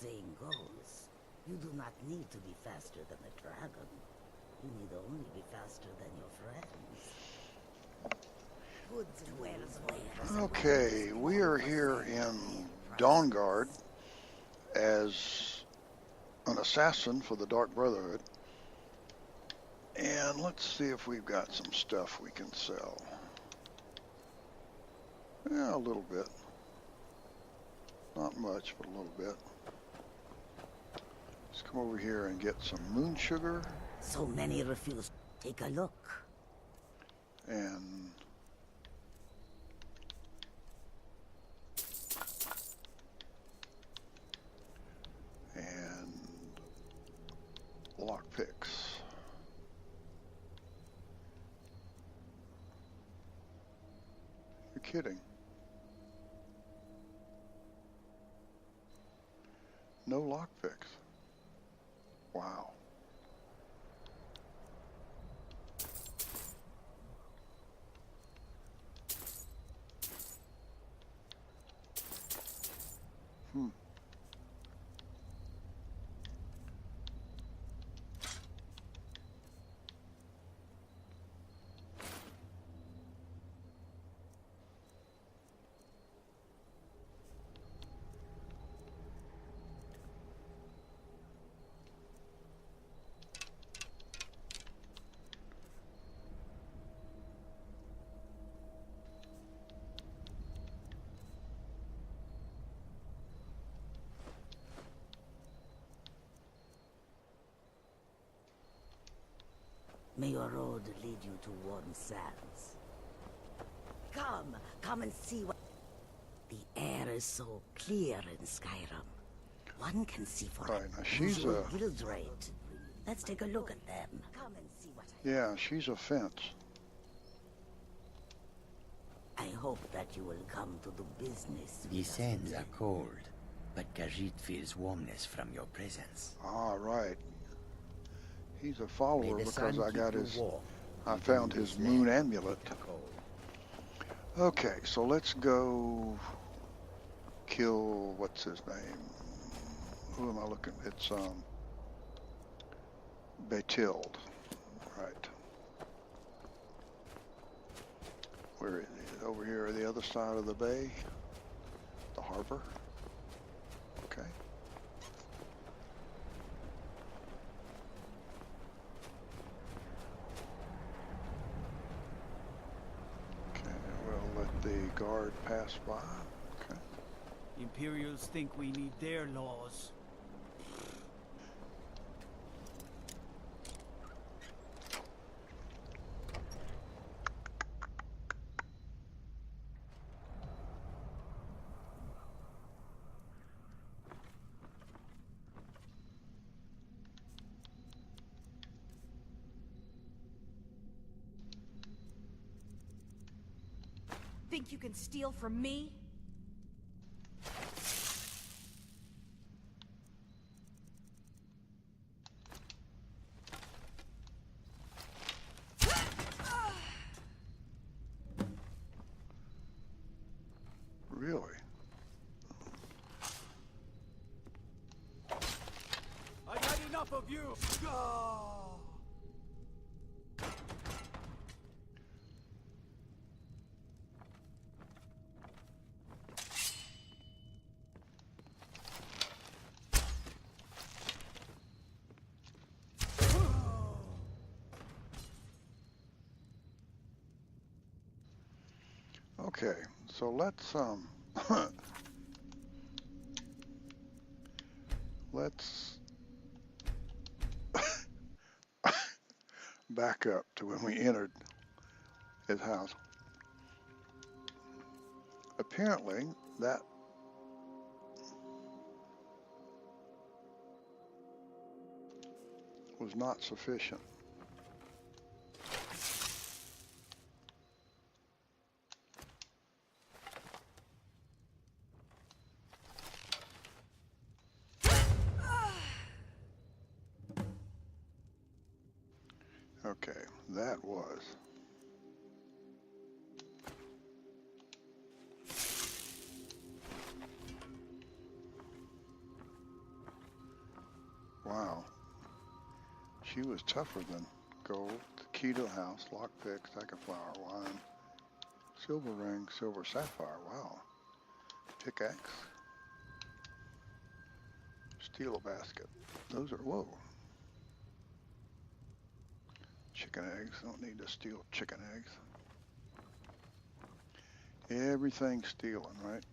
saying goes, you do not need to be faster than a dragon. You need only be faster than your friends. Goods and wares. Okay, we are here in Dawnguard as an assassin for the Dark Brotherhood. And let's see if we've got some stuff we can sell. Yeah, a little bit. Not much, but a little bit. Let's come over here and get some moon sugar. So many refuse. Take a look. And lockpicks. You're kidding. No lockpicks. Wow. May your road lead you to warm sands. Come and see what... The air is so clear in Skyrim. One can see for Right, now she's usual guild rate. Let's take a look at them. Come and see what yeah, she's a fence. I hope that you will come to do business. The sands are cold, but Khajiit feels warmness from your presence. Ah, right. He's a follower because I got his... warm. I found his moon amulet. Okay, so let's go kill... What's his name? Who am I looking? It's, Betild. Right. Where is he? Over here, the other side of the bay? The harbor? Okay. The guard pass by. Okay. Imperials think we need their laws. Think you can steal from me? Really? I've had enough of you! Okay, so let's let's back up to when we entered his house. Apparently, that was not sufficient. Okay, that was. Wow. She was tougher than gold. The key to the house, lockpick, stack of flour, wine, silver ring, silver sapphire. Wow. Pickaxe. Steel basket. Those are, whoa. Chicken eggs. Don't need to steal chicken eggs. Everything's stealing, right?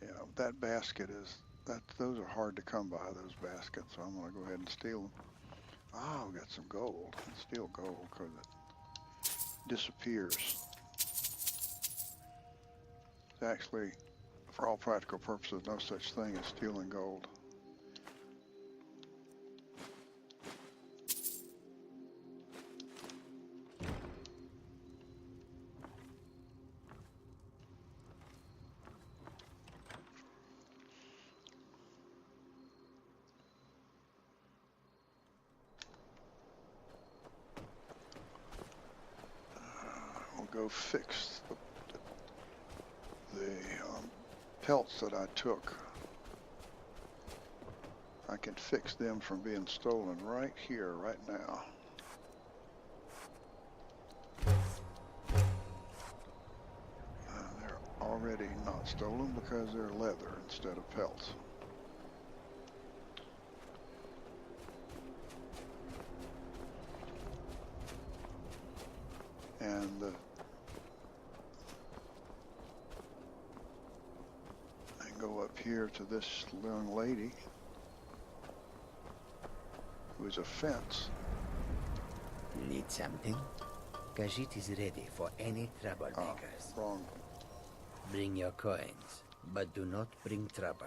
Yeah, that basket is, those are hard to come by, those baskets, so I'm going to go ahead and steal them. Oh, we got some gold. Let's steal gold because it disappears. It's actually, for all practical purposes, no such thing as stealing gold. We'll go fix the pelts that I took. I can fix them from being stolen right here, right now. They're already not stolen because they're leather instead of pelts. And I go up here to this young lady who is a fence. Need something? Khajiit is ready for any troublemakers. Wrong. Bring your coins, but do not bring trouble.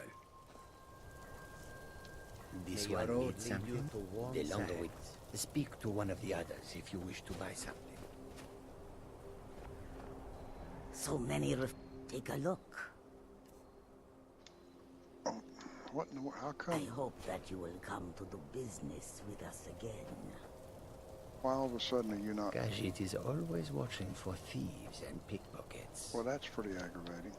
This May your one road needs lead you something. to warm The longer we sides. speak to one of the others if you wish to buy something. So many take a look. Oh, what? How come? I hope that you will come to do business with us again. Why all of a sudden are you not? Khajiit is always watching for thieves and pickpockets. Well, that's pretty aggravating.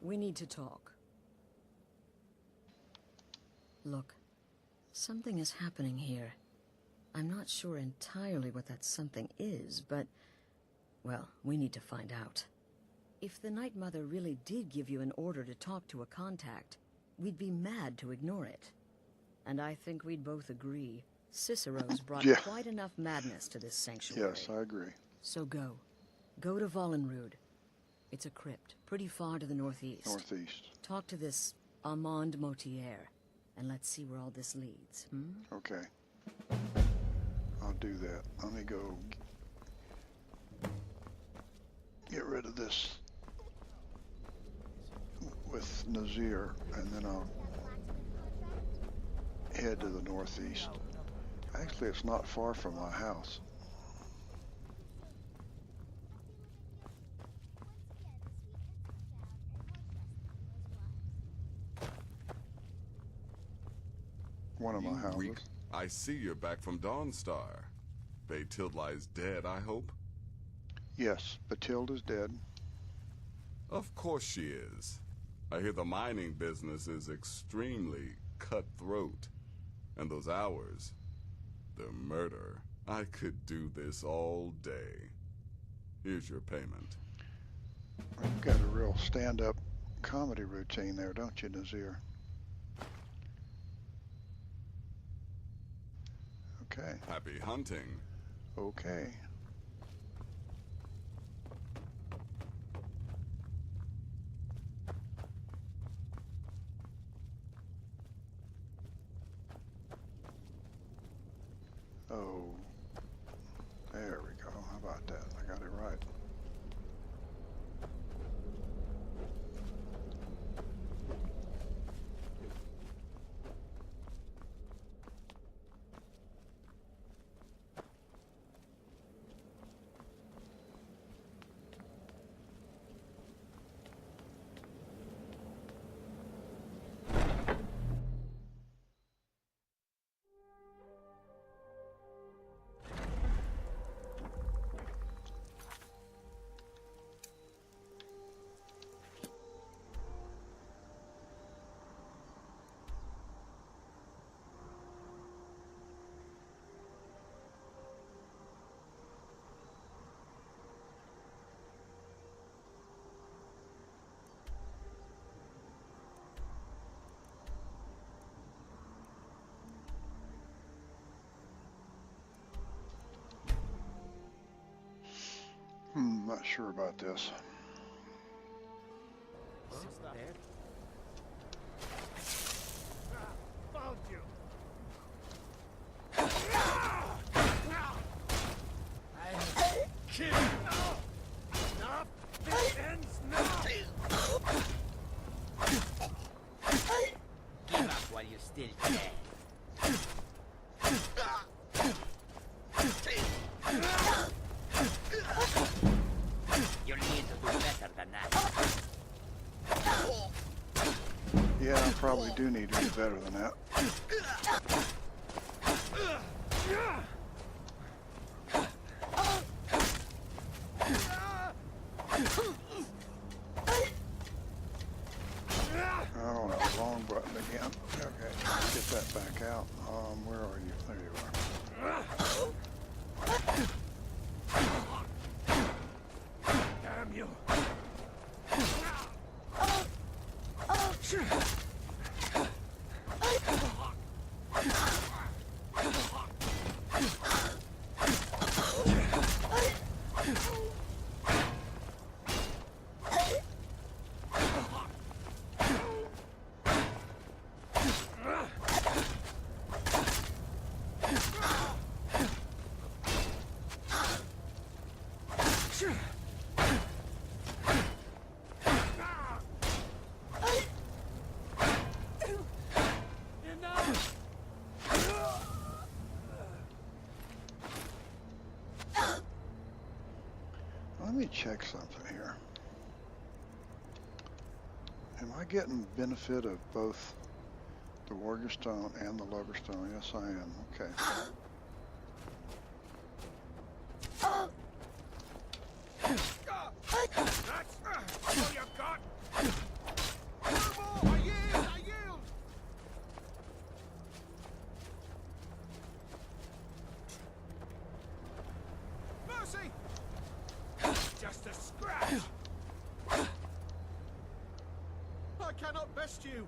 We need to talk. Look, something is happening here. I'm not sure entirely what that something is, but, well, we need to find out. If the Night Mother really did give you an order to talk to a contact, we'd be mad to ignore it. And I think we'd both agree Cicero's brought Yeah. quite enough madness to this sanctuary. Yes, I agree. So go. Go to Vollenrude. It's a crypt, pretty far to the northeast. Northeast. Talk to this Armand Motier, and let's see where all this leads, Okay. I'll do that. Let me go get rid of this with Nazir, and then I'll head to the northeast. Actually, it's not far from my house. One of my houses. Reek, I see you're back from Dawnstar. Batilde lies dead, I hope? Yes, Batilda's dead. Of course she is. I hear the mining business is extremely cutthroat. And those hours, the murder. I could do this all day. Here's your payment. You've got a real stand-up comedy routine there, don't you, Nazir? Okay. Happy hunting. Okay. Oh, there we go. How about that? I got it right. not sure about this. There. Found you. I have killed. Enough. This ends now. Give up while you're still dead. You'll need to do better than that. Yeah, I probably do need to do better than that. I don't know, wrong button again. Okay, let's get that back out. Where are you? There you are. Damn you. Let me check something here. Am I getting benefit of both the Warrior Stone and the Lover Stone? Yes, I am. Okay. That's all you got. I yield. I yield. Mercy. Just a scratch. I cannot best you.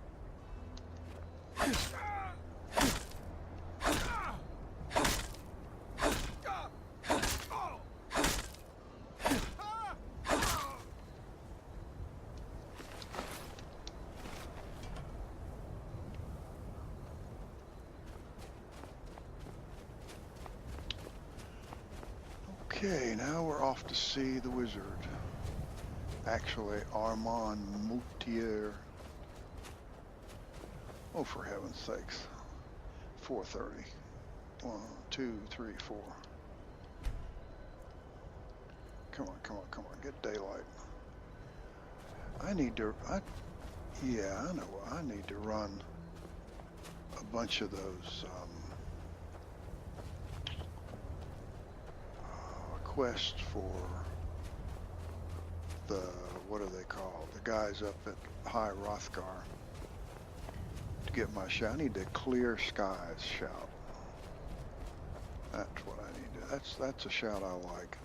Okay, now we're off to see the wizard. Actually, Armand Moutier. Oh, for heaven's sakes. 4:30. 1, 2, 3, 4. Come on, come on, come on. Get daylight. I need to... yeah, I know. I need to run a bunch of those quests for the... what are they called? The guys up at High Rothgar. To get my shout. I need to clear skies shout. That's what I need to... That's a shout I like.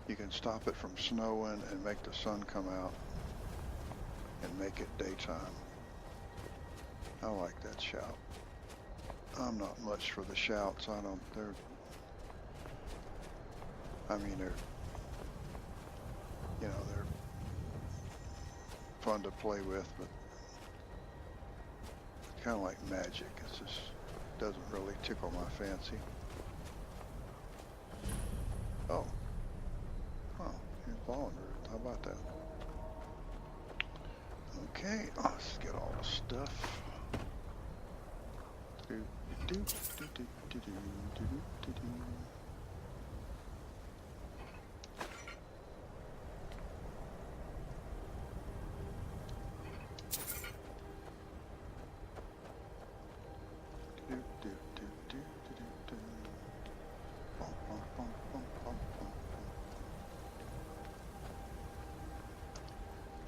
You can stop it from snowing and make the sun come out and make it daytime. I like that shout. I'm not much for the shouts. I mean, they're, you know, they're fun to play with, but it's kind of like magic. It just doesn't really tickle my fancy. Oh. Oh, here's Ballenroot. How about that? Okay, let's get all the stuff.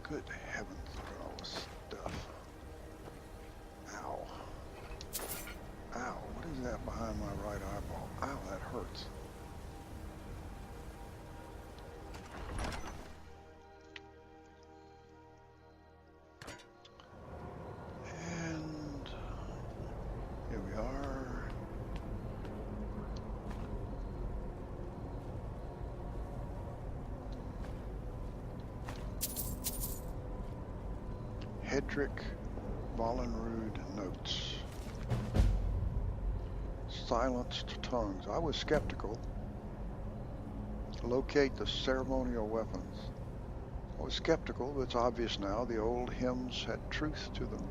Good heavens, look at all this stuff. Ow. Ow, what is that behind my right eyeball? Ow, that hurts. And here we are. Edric Vollenrud notes. Silenced tongues. I was skeptical. Locate the ceremonial weapons. I was skeptical, but it's obvious now. The old hymns had truth to them.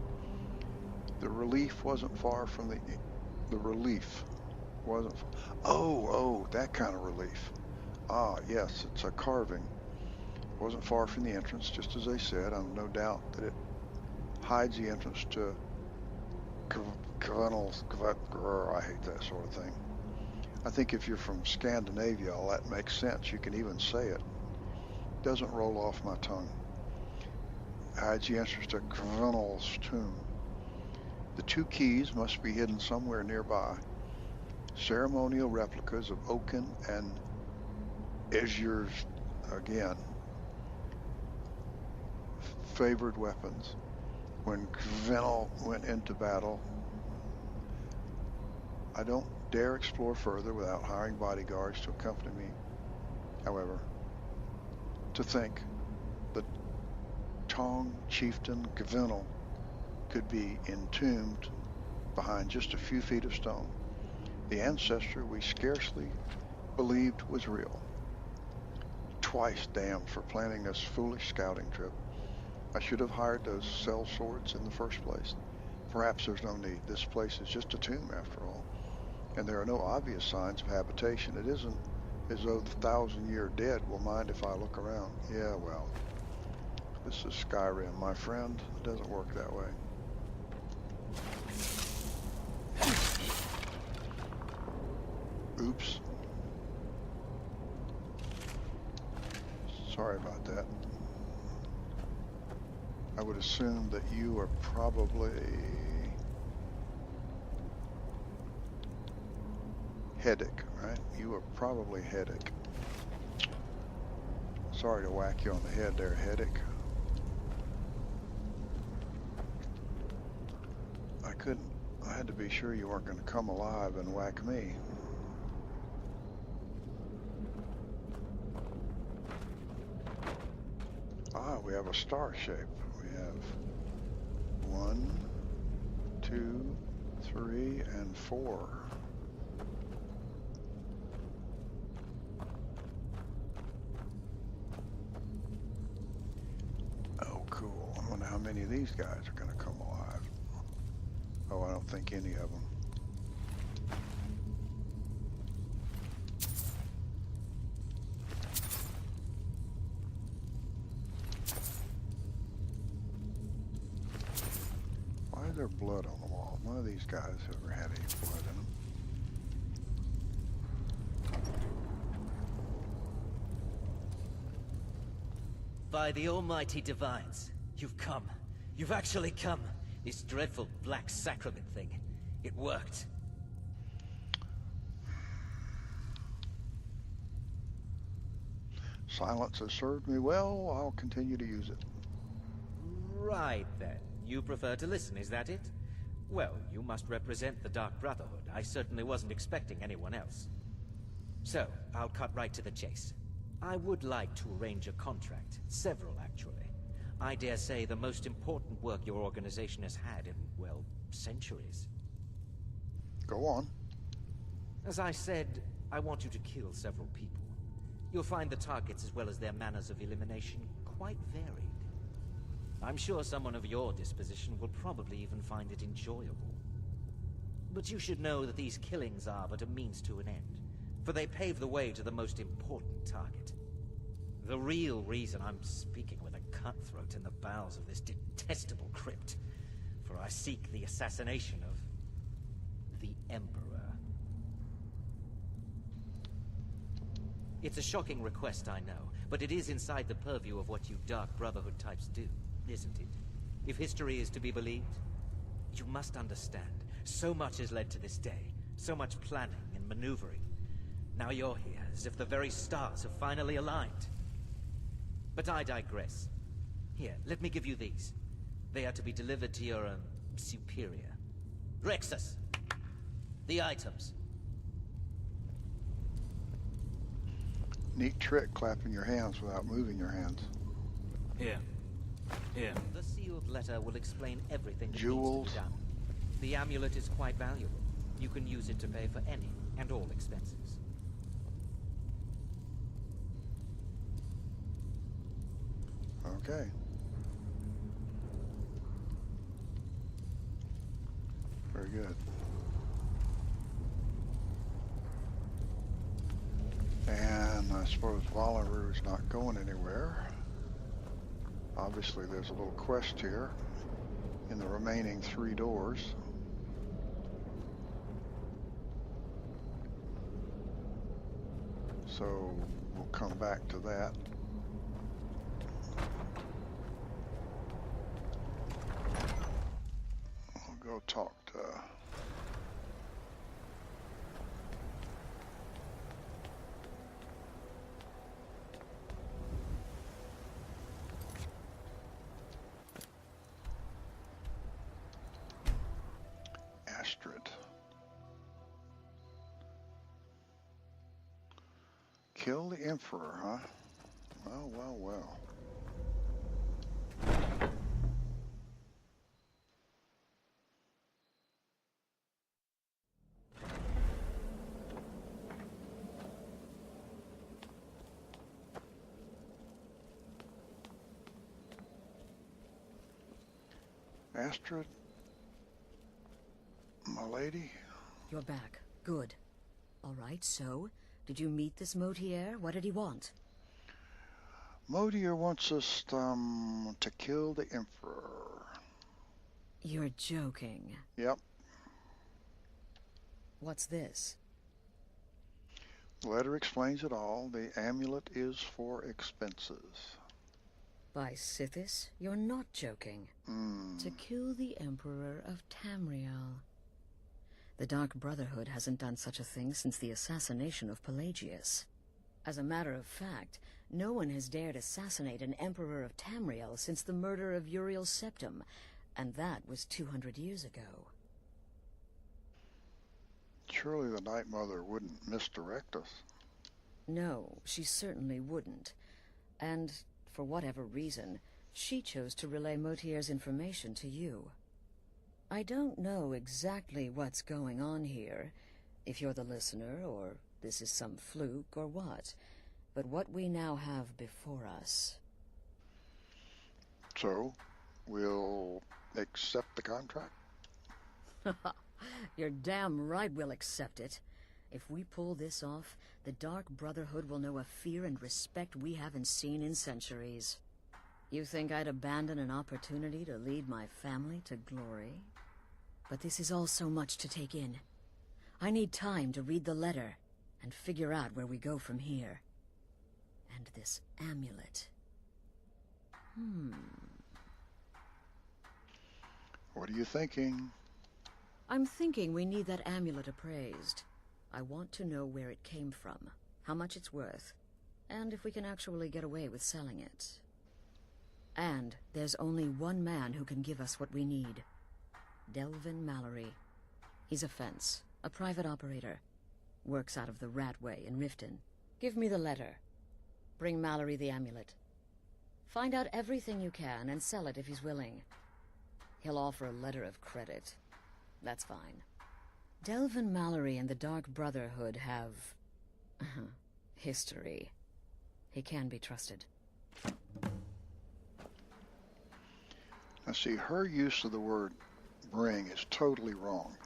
The relief wasn't far from the relief wasn't. Oh, that kind of relief. Ah, yes, it's a carving. Wasn't far from the entrance, just as they said. I've no doubt that it hides the entrance to Kvenel's. I hate that sort of thing. I think if you're from Scandinavia, all that makes sense. You can even say it. Doesn't roll off my tongue. Hides the entrance to Kvenel's tomb. The two keys must be hidden somewhere nearby. Ceremonial replicas of Oaken and Ezur's, again, favored weapons. When Kvenel went into battle, I don't dare explore further without hiring bodyguards to accompany me. However, to think the Tong chieftain Kvenel could be entombed behind just a few feet of stone. The ancestor we scarcely believed was real. Twice damned for planning this foolish scouting trip. I should have hired those cell swords in the first place. Perhaps there's no need. This place is just a tomb after all. And there are no obvious signs of habitation. It isn't as though the 1,000-year dead will mind if I look around. Yeah, well, this is Skyrim, my friend. It doesn't work that way. Oops. Sorry about that. I would assume that you are probably Heddick, right? You are probably Heddick. Sorry to whack you on the head there, Heddick. I had to be sure you weren't going to come alive and whack me. Ah, we have a star shape. We have 1, 2, 3, and 4. Oh, cool. I wonder how many of these guys are going to come alive. Oh, I don't think any of them. Why is there blood on the wall? None of these guys ever had any blood in them. By the almighty divines, you've come. You've actually come. This dreadful black sacrament thing. It worked. Silence has served me well. I'll continue to use it. Right then. You prefer to listen, is that it? Well, you must represent the Dark Brotherhood. I certainly wasn't expecting anyone else. So, I'll cut right to the chase. I would like to arrange a contract. Several, actually. I dare say the most important work your organization has had in, well, centuries. Go on. As I said, I want you to kill several people. You'll find the targets as well as their manners of elimination quite varied. I'm sure someone of your disposition will probably even find it enjoyable. But you should know that these killings are but a means to an end, for they pave the way to the most important target. The real reason I'm speaking with a cutthroat in the bowels of this detestable crypt, for I seek the assassination of the Emperor. It's a shocking request, I know, but it is inside the purview of what you Dark Brotherhood types do, isn't it? If history is to be believed, you must understand, so much has led to this day, so much planning and maneuvering. Now you're here, as if the very stars have finally aligned. But I digress. Here, let me give you these. They are to be delivered to your, superior. Rexus! The items. Neat trick, clapping your hands without moving your hands. Here. Here. The sealed letter will explain everything that Jewels. needs to be done. The amulet is quite valuable. You can use it to pay for any and all expenses. Okay. Very good. And I suppose Valeru's not going anywhere. Obviously there's a little quest here in the remaining 3 doors. So we'll come back to that. I'll go talk to Astrid. Kill the Emperor, huh? Well, well, well. Astrid? My lady? You're back. Good. All right, so, did you meet this Motier? What did he want? Motier wants us, to kill the Emperor. You're joking. Yep. What's this? The letter explains it all. The amulet is for expenses. By Sithis? You're not joking. To kill the Emperor of Tamriel. The Dark Brotherhood hasn't done such a thing since the assassination of Pelagius. As a matter of fact, no one has dared assassinate an Emperor of Tamriel since the murder of Uriel Septim, and that was 200 years ago. Surely the Night Mother wouldn't misdirect us. No, she certainly wouldn't. And, for whatever reason, she chose to relay Motier's information to you. I don't know exactly what's going on here, if you're the listener, or this is some fluke, or what. But what we now have before us... So, we'll accept the contract? You're damn right we'll accept it. If we pull this off, the Dark Brotherhood will know a fear and respect we haven't seen in centuries. You think I'd abandon an opportunity to lead my family to glory? But this is all so much to take in. I need time to read the letter and figure out where we go from here. And this amulet. What are you thinking? I'm thinking we need that amulet appraised. I want to know where it came from, how much it's worth, and if we can actually get away with selling it. And there's only one man who can give us what we need. Delvin Mallory. He's a fence, a private operator. Works out of the Ratway in Riften. Give me the letter. Bring Mallory the amulet. Find out everything you can and sell it if he's willing. He'll offer a letter of credit. That's fine. Delvin Mallory and the Dark Brotherhood have... history. He can be trusted. Now see, her use of the word bring is totally wrong.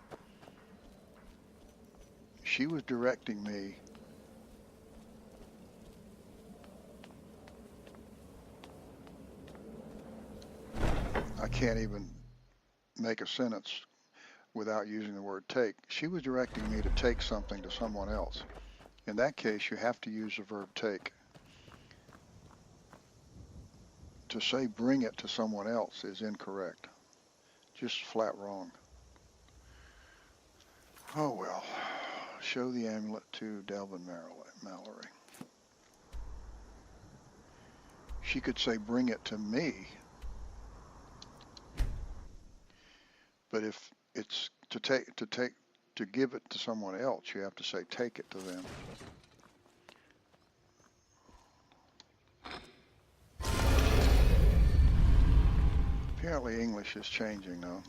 She was directing me I can't even make a sentence without using the word take. She was directing me to take something to someone else. In that case, you have to use the verb take. To say bring it to someone else is incorrect. Just flat wrong. Oh well. Show the amulet to Delvin Mallory. She could say bring it to me. But if it's to give it to someone else, you have to say take it to them. Apparently English is changing now,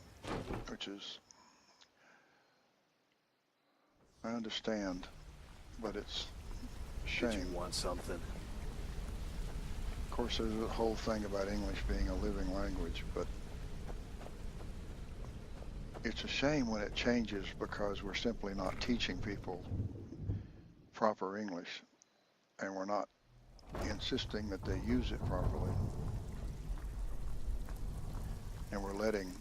which is, I understand, but it's a shame. Did you want something? Of course, there's a whole thing about English being a living language, but it's a shame when it changes because we're simply not teaching people proper English, and we're not insisting that they use it properly. And we're letting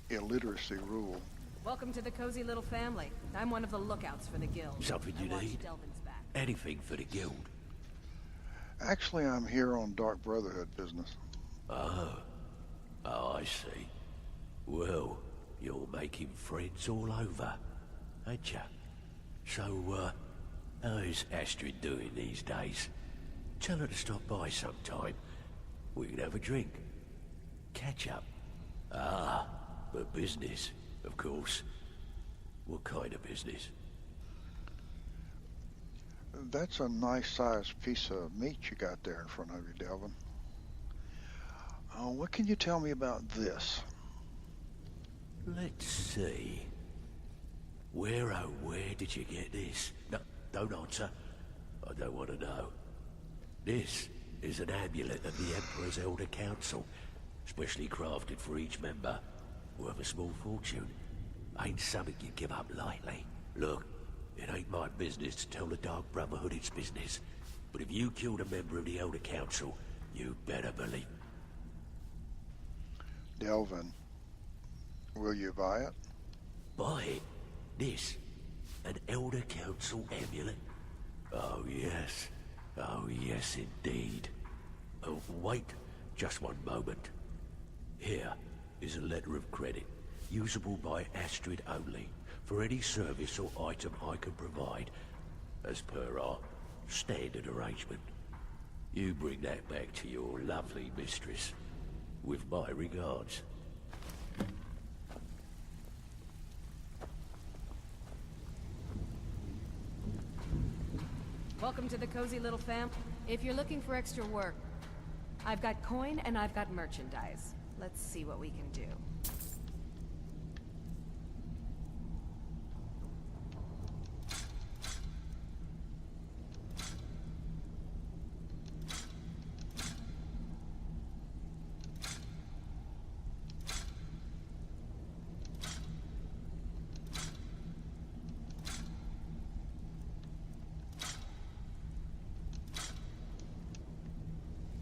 illiteracy rule. Welcome to the cozy little family. I'm one of the lookouts for the guild. Something you I watched need? Delvin's back. Anything for the guild. Actually, I'm here on Dark Brotherhood business. Oh, I see. Well, you're making friends all over, ain't ya? So, how's Astrid doing these days? Tell her to stop by sometime. We can have a drink. Catch up. Ah, but business, of course. What kind of business? That's a nice sized piece of meat you got there in front of you, Delvin. What can you tell me about this? Let's see. Where did you get this? No, don't answer. I don't want to know. This is an amulet of the Emperor's Elder Council, specially crafted for each member, worth a small fortune. Ain't something you give up lightly. Look, it ain't my business to tell the Dark Brotherhood its business, but if you killed a member of the Elder Council, you better believe. Delvin, will you buy it? Buy it? This? An Elder Council amulet? Oh yes. Oh yes indeed. Oh, wait just one moment. Here is a letter of credit, usable by Astrid only, for any service or item I can provide, as per our standard arrangement. You bring that back to your lovely mistress, with my regards. Welcome to the cozy little fam. If you're looking for extra work, I've got coin and I've got merchandise. Let's see what we can do.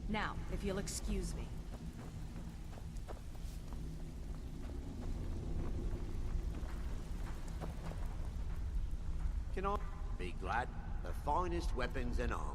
Now, if you'll excuse me. Can I be glad? The finest weapons and armor.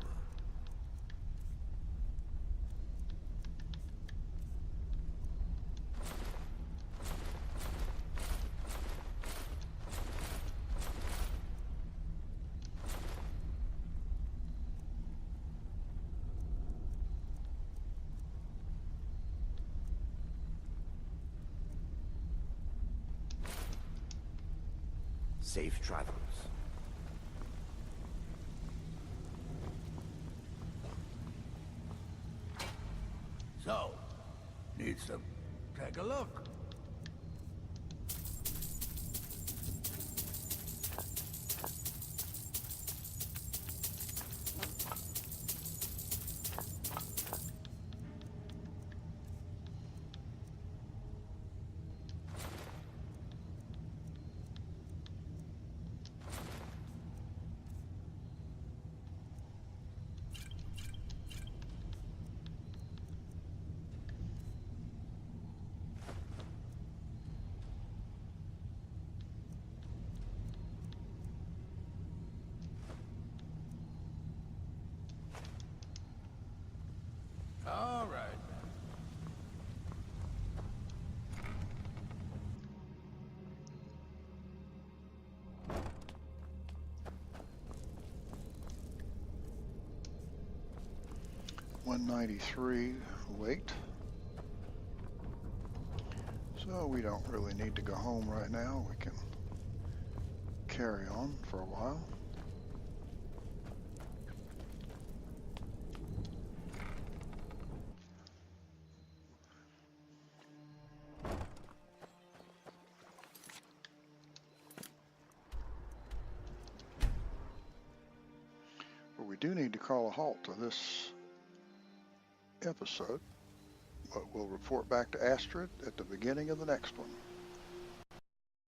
Safe travels. So, need some. Take a look. All right. $193 weight. So we don't really need to go home right now. We can carry on for a while. do need to call a halt to this episode, but we'll report back to Astrid at the beginning of the next one.